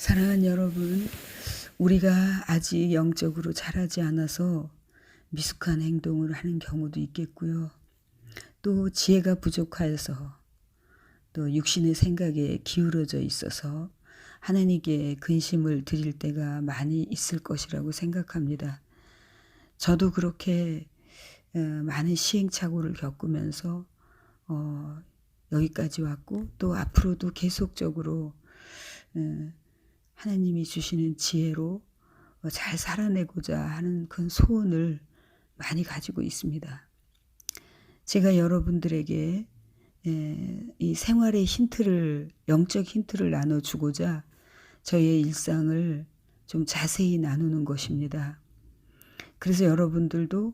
사랑하는 여러분, 우리가 아직 영적으로 자라지 않아서 미숙한 행동을 하는 경우도 있겠고요. 또 지혜가 부족하여서 또 육신의 생각에 기울어져 있어서 하나님께 근심을 드릴 때가 많이 있을 것이라고 생각합니다. 저도 그렇게 많은 시행착오를 겪으면서 여기까지 왔고 또 앞으로도 계속적으로 하나님이 주시는 지혜로 잘 살아내고자 하는 그런 소원을 많이 가지고 있습니다. 제가 여러분들에게 이 생활의 힌트를, 영적 힌트를 나눠주고자 저의 일상을 좀 자세히 나누는 것입니다. 그래서 여러분들도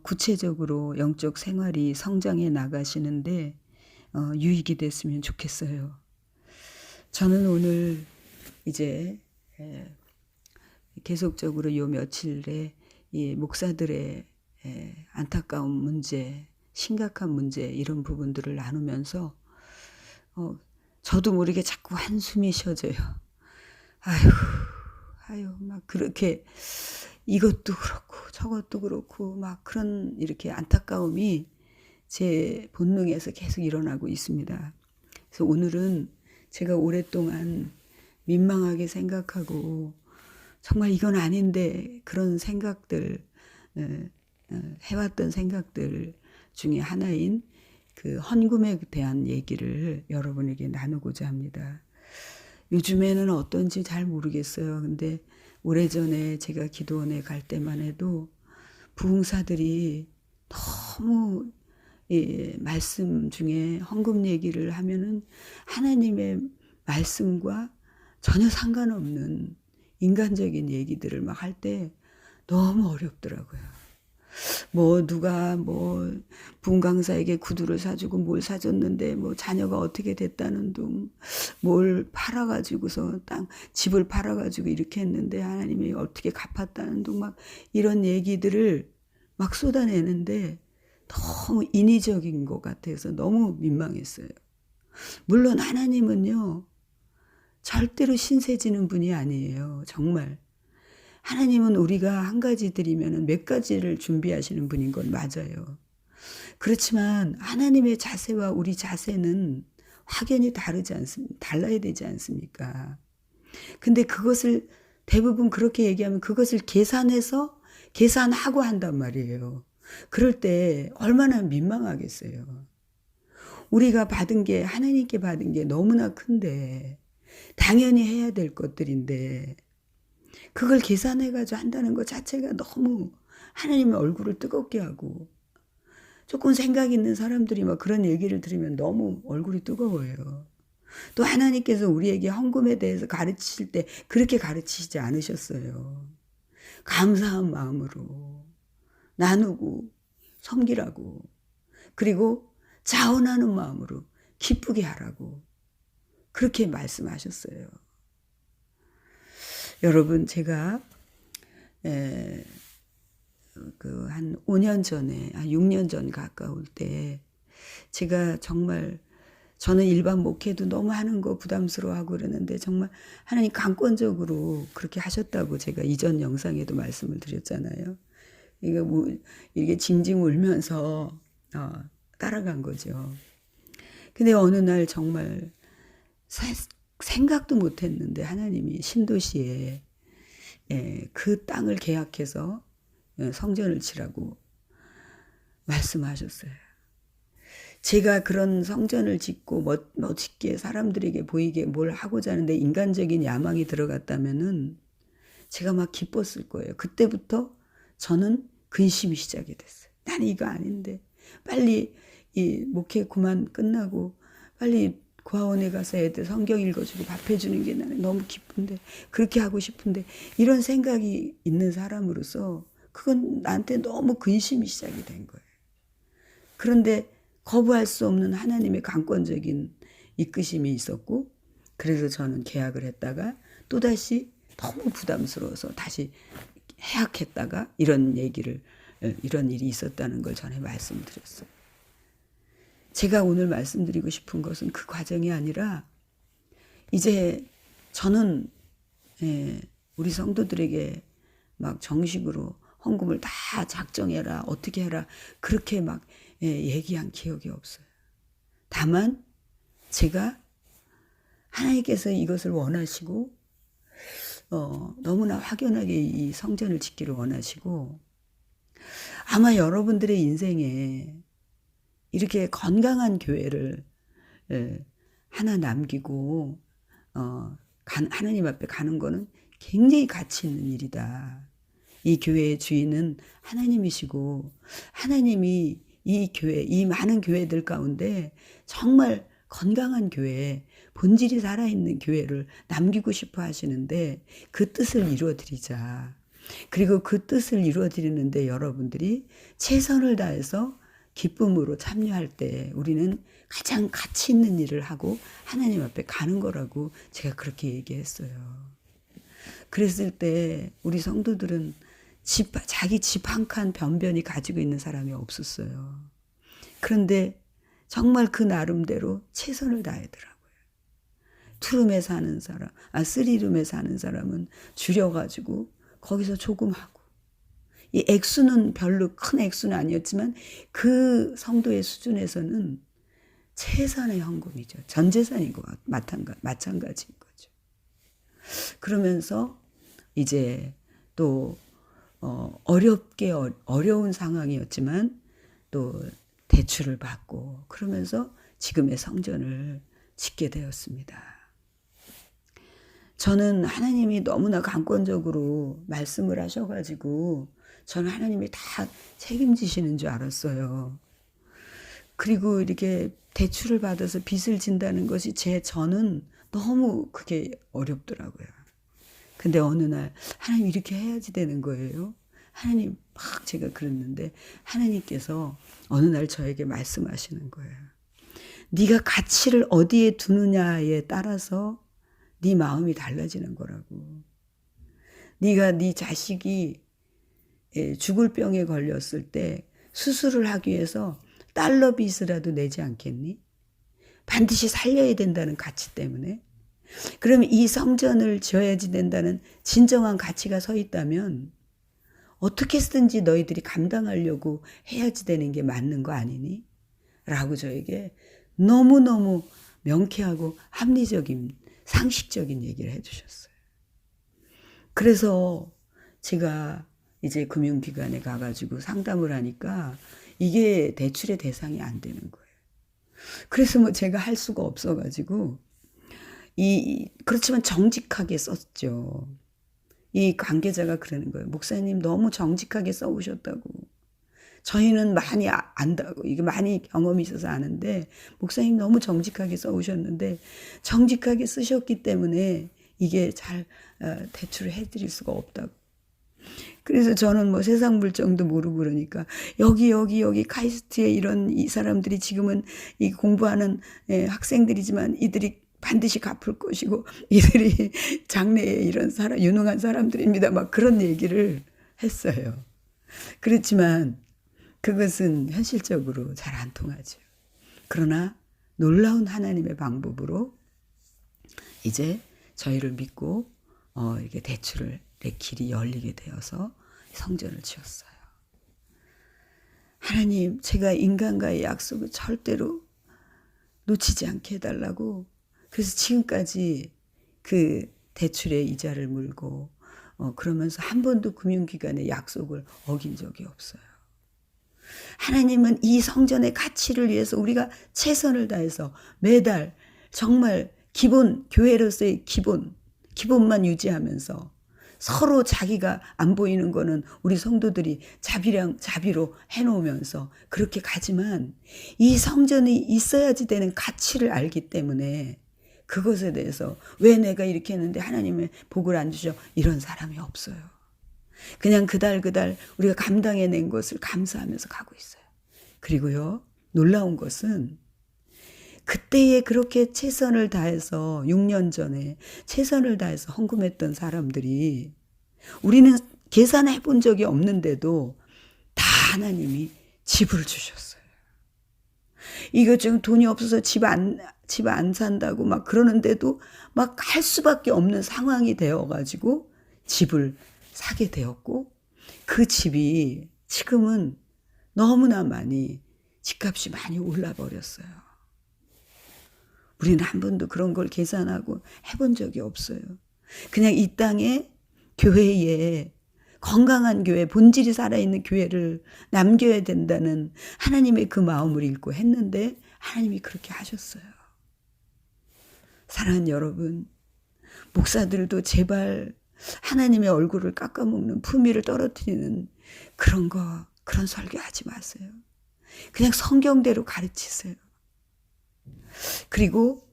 구체적으로 영적 생활이 성장해 나가시는데 유익이 됐으면 좋겠어요. 저는 오늘 이제 계속적으로 요 며칠에 이 목사들의 안타까운 문제, 심각한 문제 이런 부분들을 나누면서 저도 모르게 자꾸 한숨이 쉬어져요. 아유 막 그렇게 이것도 그렇고 저것도 그렇고 막 그런 이렇게 안타까움이 제 본능에서 계속 일어나고 있습니다. 그래서 오늘은 제가 오랫동안 민망하게 생각하고 정말 이건 아닌데 그런 생각들 해왔던 생각들 중에 하나인 그 헌금에 대한 얘기를 여러분에게 나누고자 합니다. 요즘에는 어떤지 잘 모르겠어요. 근데 오래전에 제가 기도원에 갈 때만 해도 부흥사들이 너무 말씀 중에 헌금 얘기를 하면은 하나님의 말씀과 전혀 상관없는 인간적인 얘기들을 막 할 때 너무 어렵더라고요. 뭐 누가 뭐 부흥강사에게 구두를 사주고 뭘 사줬는데 뭐 자녀가 어떻게 됐다는 둥, 뭘 팔아가지고서 집을 팔아가지고 이렇게 했는데 하나님이 어떻게 갚았다는 둥, 막 이런 얘기들을 막 쏟아내는데 너무 인위적인 것 같아서 너무 민망했어요. 물론 하나님은요 절대로 신세지는 분이 아니에요. 정말 하나님은 우리가 한 가지 드리면 몇 가지를 준비하시는 분인 건 맞아요. 그렇지만 하나님의 자세와 우리 자세는 확연히 달라야 되지 않습니까? 근데 그것을 대부분 그렇게 얘기하면 그것을 계산하고 한단 말이에요. 그럴 때 얼마나 민망하겠어요. 우리가 받은 게 하나님께 받은 게 너무나 큰데 당연히 해야 될 것들인데 그걸 계산해가지고 한다는 것 자체가 너무 하나님의 얼굴을 뜨겁게 하고 조금 생각 있는 사람들이 막 그런 얘기를 들으면 너무 얼굴이 뜨거워요. 또 하나님께서 우리에게 헌금에 대해서 가르치실 때 그렇게 가르치시지 않으셨어요. 감사한 마음으로 나누고 섬기라고 그리고 자원하는 마음으로 기쁘게 하라고 그렇게 말씀하셨어요. 여러분 제가 한 5년 전에 6년 전 가까울 때 제가 정말 저는 일반 목회도 너무 하는 거 부담스러워하고 그러는데 정말 하나님 강권적으로 그렇게 하셨다고 제가 이전 영상에도 말씀을 드렸잖아요. 이게 징징 울면서 따라간 거죠. 근데 어느 날 정말 생각도 못했는데 하나님이 신도시에 그 땅을 계약해서 성전을 치라고 말씀하셨어요. 제가 그런 성전을 짓고 멋있게 사람들에게 보이게 뭘 하고자 하는데 인간적인 야망이 들어갔다면은 제가 막 기뻤을 거예요. 그때부터 저는 근심이 시작이 됐어요. 나는 이거 아닌데 빨리 이 목회 그만 끝나고 빨리 고아원에 가서 애들 성경 읽어주고 밥 해주는 게 나는 너무 기쁜데 그렇게 하고 싶은데 이런 생각이 있는 사람으로서 그건 나한테 너무 근심이 시작이 된 거예요. 그런데 거부할 수 없는 하나님의 강권적인 이끄심이 있었고 그래서 저는 계약을 했다가 또다시 너무 부담스러워서 다시 해약했다가 이런 일이 있었다는 걸 전에 말씀드렸어요. 제가 오늘 말씀드리고 싶은 것은 그 과정이 아니라 이제 저는 우리 성도들에게 막 정식으로 헌금을 다 작정해라, 어떻게 해라, 그렇게 막 얘기한 기억이 없어요. 다만 제가 하나님께서 이것을 원하시고 너무나 확연하게 이 성전을 짓기를 원하시고, 아마 여러분들의 인생에 이렇게 건강한 교회를 하나 남기고 하나님 앞에 가는 거는 굉장히 가치 있는 일이다. 이 교회의 주인은 하나님이시고, 하나님이 이 교회, 이 많은 교회들 가운데 정말 건강한 교회, 본질이 살아있는 교회를 남기고 싶어 하시는데 그 뜻을 이루어드리자. 그리고 그 뜻을 이루어드리는데 여러분들이 최선을 다해서 기쁨으로 참여할 때 우리는 가장 가치 있는 일을 하고 하나님 앞에 가는 거라고 제가 그렇게 얘기했어요. 그랬을 때 우리 성도들은 자기 집 한 칸 변변히 가지고 있는 사람이 없었어요. 그런데 정말 그 나름대로 최선을 다하더라고요. 투룸에 사는 사람, 쓰리룸에 사는 사람은 줄여가지고 거기서 조금 하고, 이 액수는 별로 큰 액수는 아니었지만 그 성도의 수준에서는 최선의 헌금이죠. 전 재산인 것 마찬가지인 거죠. 그러면서 이제 또 어려운 상황이었지만 또 대출을 받고, 그러면서 지금의 성전을 짓게 되었습니다. 저는 하나님이 너무나 강권적으로 말씀을 하셔가지고 저는 하나님이 다 책임지시는 줄 알았어요. 그리고 이렇게 대출을 받아서 빚을 진다는 것이 저는 너무 그게 어렵더라고요. 근데 어느 날 하나님 이렇게 해야지 되는 거예요. 하나님 막 제가 그랬는데 하나님께서 어느 날 저에게 말씀하시는 거예요. 네가 가치를 어디에 두느냐에 따라서 네 마음이 달라지는 거라고. 네가 네 자식이 죽을 병에 걸렸을 때 수술을 하기 위해서 달러 빚이라도 내지 않겠니? 반드시 살려야 된다는 가치 때문에. 그러면 이 성전을 지어야지 된다는 진정한 가치가 서 있다면 어떻게 쓰든지 너희들이 감당하려고 해야지 되는 게 맞는 거 아니니? 라고 저에게 너무너무 명쾌하고 합리적인 상식적인 얘기를 해주셨어요. 그래서 제가 이제 금융기관에 가가지고 상담을 하니까 이게 대출의 대상이 안 되는 거예요. 그래서 뭐 제가 할 수가 없어가지고 그렇지만 정직하게 썼죠. 이 관계자가 그러는 거예요. 목사님 너무 정직하게 써오셨다고. 저희는 많이 안다고, 이게 많이 경험이 있어서 아는데 목사님 너무 정직하게 써오셨는데 정직하게 쓰셨기 때문에 이게 잘 대출을 해드릴 수가 없다고. 그래서 저는 뭐 세상 물정도 모르고 그러니까 여기 카이스트에 이 사람들이 지금은 이 공부하는 학생들이지만 이들이 반드시 갚을 것이고 이들이 장래에 이런 유능한 사람들입니다. 막 그런 얘기를 했어요. 그렇지만 그것은 현실적으로 잘 안 통하죠. 그러나 놀라운 하나님의 방법으로 이제 저희를 믿고 이렇게 대출을 내 길이 열리게 되어서 성전을 지었어요. 하나님, 제가 인간과의 약속을 절대로 놓치지 않게 해달라고. 그래서 지금까지 그 대출의 이자를 물고 그러면서 한 번도 금융기관의 약속을 어긴 적이 없어요. 하나님은 이 성전의 가치를 위해서 우리가 최선을 다해서 매달 정말 교회로서의 기본만 유지하면서 서로 자기가 안 보이는 거는 우리 성도들이 자비로 해놓으면서 그렇게 가지만 이 성전이 있어야지 되는 가치를 알기 때문에 그것에 대해서 왜 내가 이렇게 했는데 하나님의 복을 안 주셔, 이런 사람이 없어요. 그냥 그달 우리가 감당해낸 것을 감사하면서 가고 있어요. 그리고요, 놀라운 것은 그때에 그렇게 최선을 다해서 6년 전에 최선을 다해서 헌금했던 사람들이 우리는 계산해 본 적이 없는데도 다 하나님이 집을 주셨어요. 이거 지금 돈이 없어서 집 안 산다고 막 그러는데도 막 할 수밖에 없는 상황이 되어가지고 집을 사게 되었고, 그 집이 지금은 너무나 많이 집값이 많이 올라 버렸어요. 우리는 한 번도 그런 걸 계산하고 해본 적이 없어요. 그냥 이 땅에 교회에 건강한 교회, 본질이 살아있는 교회를 남겨야 된다는 하나님의 그 마음을 읽고 했는데 하나님이 그렇게 하셨어요. 사랑하는 여러분, 목사들도 제발 하나님의 얼굴을 깎아먹는 품위를 떨어뜨리는 그런 설교하지 마세요. 그냥 성경대로 가르치세요. 그리고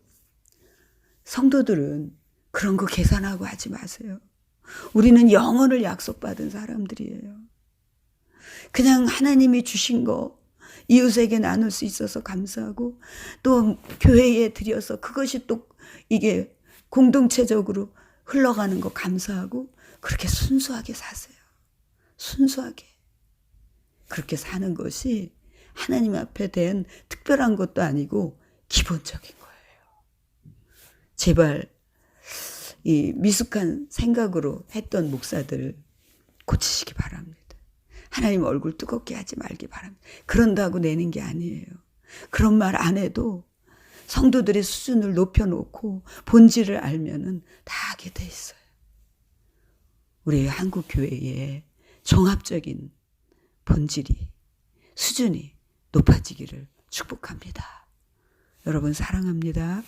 성도들은 그런 거 계산하고 하지 마세요. 우리는 영혼을 약속받은 사람들이에요. 그냥 하나님이 주신 거 이웃에게 나눌 수 있어서 감사하고, 또 교회에 드려서 그것이 또 이게 공동체적으로 흘러가는 거 감사하고, 그렇게 순수하게 사세요. 순수하게. 그렇게 사는 것이 하나님 앞에 대한 특별한 것도 아니고 기본적인 거예요. 제발 이 미숙한 생각으로 했던 목사들을 고치시기 바랍니다. 하나님 얼굴 뜨겁게 하지 말기 바랍니다. 그런다고 내는 게 아니에요. 그런 말 안 해도 성도들의 수준을 높여놓고 본질을 알면은 다 하게 돼 있어요. 우리 한국 교회의 종합적인 본질이, 수준이 높아지기를 축복합니다. 여러분 사랑합니다.